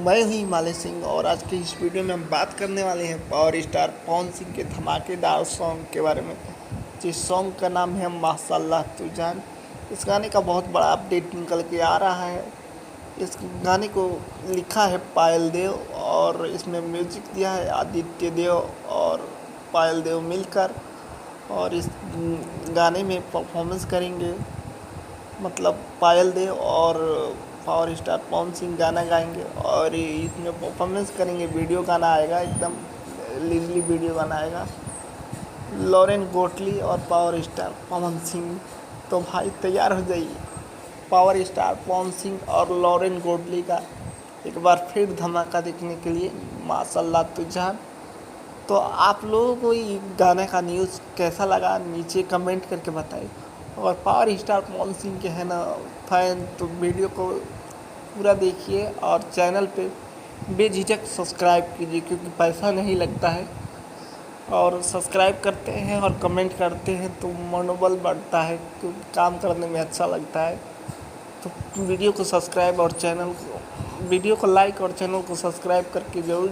मैं ही हिमालय सिंह और आज की इस वीडियो में हम बात करने वाले हैं पावर स्टार पवन सिंह के धमाकेदार सॉन्ग के बारे में। जिस सॉन्ग का नाम है माशाल्लाह तू जान। इस गाने का बहुत बड़ा अपडेट निकल के आ रहा है। इस गाने को लिखा है पायल देव और इसमें म्यूजिक दिया है आदित्य देव और पायल देव मिलकर। और इस गाने में परफॉर्मेंस करेंगे मतलब पायल देव और पावर स्टार पवन सिंह गाना गाएंगे और इसमें परफॉर्मेंस करेंगे। वीडियो गाना आएगा, एकदम लिवली वीडियो गाना आएगा। लॉरेन गोटली और पावर स्टार पवन सिंह, तो भाई तैयार हो जाइए। पावर स्टार पवन सिंह और लॉरेन गोटली का एक बार फिर धमाका देखने के लिए माशाल्लाह तू जान। तो आप लोगों को ये गाने का न्यूज़ कैसा लगा नीचे कमेंट करके बताइए। और पावर स्टार पवन सिंह के है ना फैन, तो वीडियो को पूरा देखिए और चैनल पे बेझिझक सब्सक्राइब कीजिए क्योंकि पैसा नहीं लगता है। और सब्सक्राइब करते हैं और कमेंट करते हैं तो मनोबल बढ़ता है क्योंकि काम करने में अच्छा लगता है। तो वीडियो को सब्सक्राइब और वीडियो को लाइक और चैनल को सब्सक्राइब करके ज़रूर